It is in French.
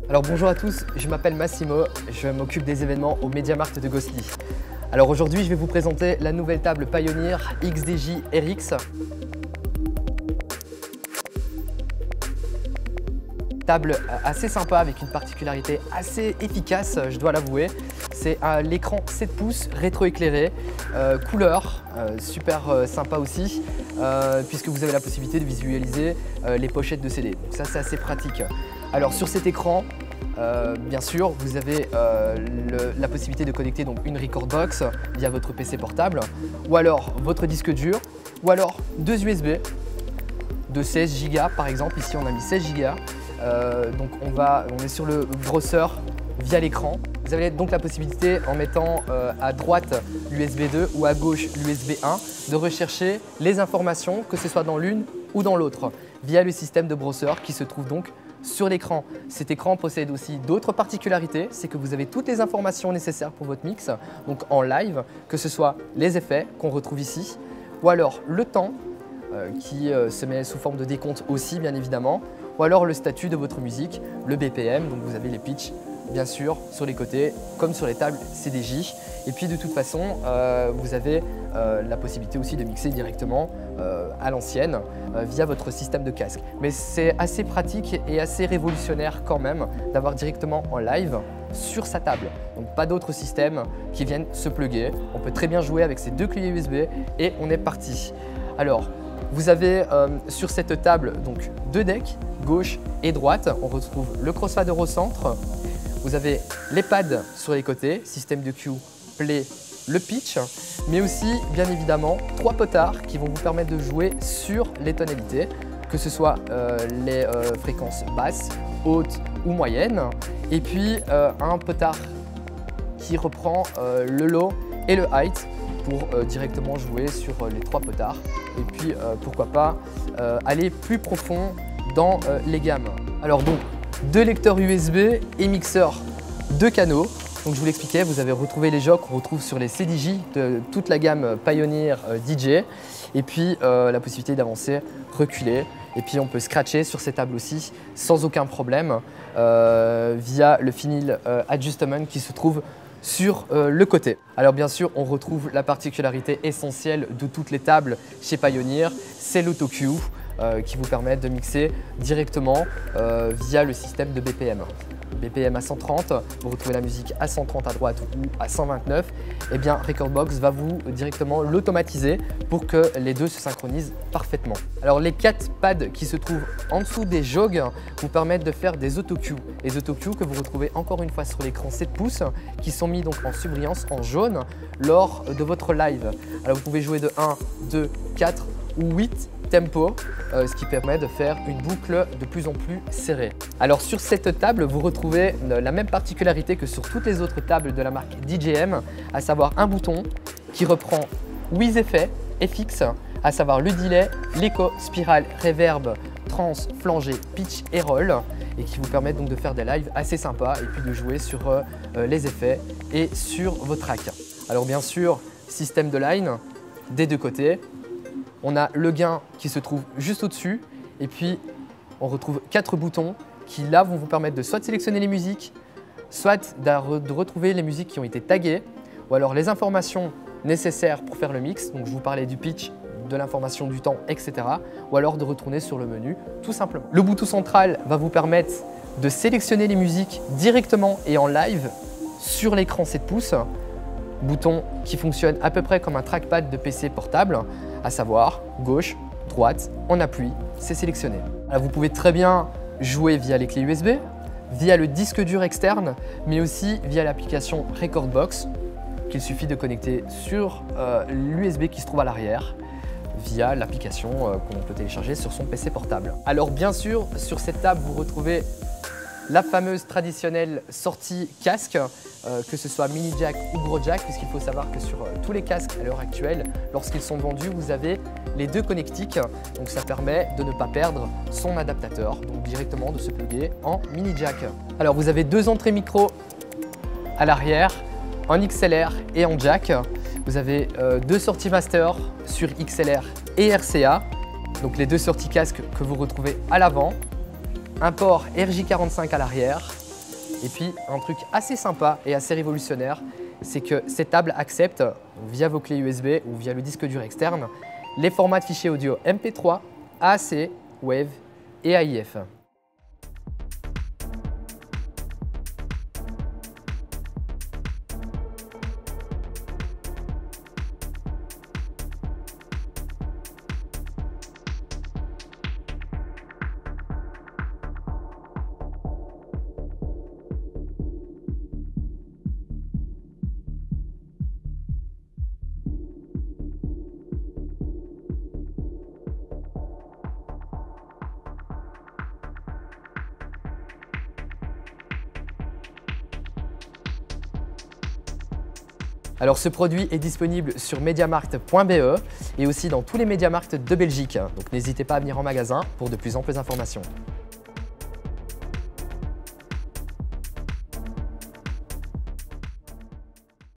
Alors bonjour à tous, je m'appelle Massimo, je m'occupe des événements au MediaMarkt de Gosselies. Alors aujourd'hui je vais vous présenter la nouvelle table Pioneer XDJ RX. Table assez sympa avec une particularité assez efficace, je dois l'avouer. C'est l'écran 7 pouces rétroéclairé, couleur, super sympa aussi, puisque vous avez la possibilité de visualiser les pochettes de CD. Donc ça c'est assez pratique. Alors sur cet écran, bien sûr, vous avez la possibilité de connecter donc une record box via votre PC portable, ou alors votre disque dur, ou alors deux USB de 16 Go par exemple. Ici on a mis 16 Go. Donc on est sur le grosseur via l'écran. Vous avez donc la possibilité, en mettant à droite l'USB 2 ou à gauche l'USB 1, de rechercher les informations, que ce soit dans l'une ou dans l'autre, via le système de brosseur qui se trouve donc sur l'écran. Cet écran possède aussi d'autres particularités, c'est que vous avez toutes les informations nécessaires pour votre mix, donc en live, que ce soit les effets qu'on retrouve ici, ou alors le temps qui se met sous forme de décompte aussi bien évidemment, ou alors le statut de votre musique, le BPM, donc vous avez les pitchs bien sûr sur les côtés comme sur les tables CDJ. Et puis de toute façon vous avez la possibilité aussi de mixer directement à l'ancienne via votre système de casque. Mais c'est assez pratique et assez révolutionnaire quand même d'avoir directement en live sur sa table. Donc pas d'autres systèmes qui viennent se plugger. On peut très bien jouer avec ces deux clés USB et on est parti. Alors vous avez sur cette table donc deux decks, gauche et droite. On retrouve le crossfader au centre. Vous avez les pads sur les côtés, système de cue, play, le pitch, mais aussi bien évidemment trois potards qui vont vous permettre de jouer sur les tonalités, que ce soit les fréquences basses, hautes ou moyennes, et puis un potard qui reprend le low et le height pour directement jouer sur les trois potards, et puis pourquoi pas aller plus profond dans les gammes. Alors donc, deux lecteurs USB et mixeur de canaux. Donc je vous l'expliquais, vous avez retrouvé les jocks qu'on retrouve sur les CDJ de toute la gamme Pioneer DJ, et puis la possibilité d'avancer, reculer, et puis on peut scratcher sur ces tables aussi sans aucun problème via le Vinyl Adjustment qui se trouve sur le côté. Alors bien sûr, on retrouve la particularité essentielle de toutes les tables chez Pioneer, c'est l'AutoCue qui vous permet de mixer directement via le système de BPM. BPM à 130, vous retrouvez la musique à 130 à droite ou à 129, et bien Recordbox va vous directement l'automatiser pour que les deux se synchronisent parfaitement. Alors les 4 pads qui se trouvent en dessous des jogs vous permettent de faire des autocues. Les autocues que vous retrouvez encore une fois sur l'écran 7 pouces qui sont mis donc en surbrillance en jaune lors de votre live. Alors vous pouvez jouer de 1, 2, 4 ou 8 tempo, ce qui permet de faire une boucle de plus en plus serrée. Alors sur cette table, vous retrouvez la même particularité que sur toutes les autres tables de la marque DJM, à savoir un bouton qui reprend 8 effets FX, à savoir le delay, l'écho, spirale, reverb, trans, flangé, pitch et roll, et qui vous permettent donc de faire des lives assez sympas et puis de jouer sur les effets et sur vos tracks. Alors bien sûr, système de line des deux côtés. On a le gain qui se trouve juste au-dessus, et puis on retrouve 4 boutons qui là vont vous permettre de soit sélectionner les musiques, soit de retrouver les musiques qui ont été taguées, ou alors les informations nécessaires pour faire le mix. Donc je vous parlais du pitch, de l'information du temps, etc. Ou alors de retourner sur le menu tout simplement. Le bouton central va vous permettre de sélectionner les musiques directement et en live sur l'écran 7 pouces. Bouton qui fonctionne à peu près comme un trackpad de PC portable, à savoir gauche, droite, on appuie, c'est sélectionné. Alors vous pouvez très bien jouer via les clés USB, via le disque dur externe, mais aussi via l'application Recordbox qu'il suffit de connecter sur l'USB qui se trouve à l'arrière via l'application qu'on peut télécharger sur son PC portable. Alors bien sûr, sur cette table, vous retrouvez la fameuse traditionnelle sortie casque, que ce soit mini jack ou gros jack, puisqu'il faut savoir que sur tous les casques à l'heure actuelle, lorsqu'ils sont vendus, vous avez les deux connectiques, donc ça permet de ne pas perdre son adaptateur, donc directement de se plugger en mini jack. Alors vous avez deux entrées micro à l'arrière, en XLR et en jack. Vous avez deux sorties master sur XLR et RCA, donc les deux sorties casque que vous retrouvez à l'avant. Un port RJ45 à l'arrière Et puis un truc assez sympa et assez révolutionnaire, c'est que cette table accepte, via vos clés USB ou via le disque dur externe, les formats de fichiers audio MP3, AAC, WAV et AIF. Alors ce produit est disponible sur mediamarkt.be et aussi dans tous les Mediamarkt de Belgique. Donc n'hésitez pas à venir en magasin pour de plus amples informations.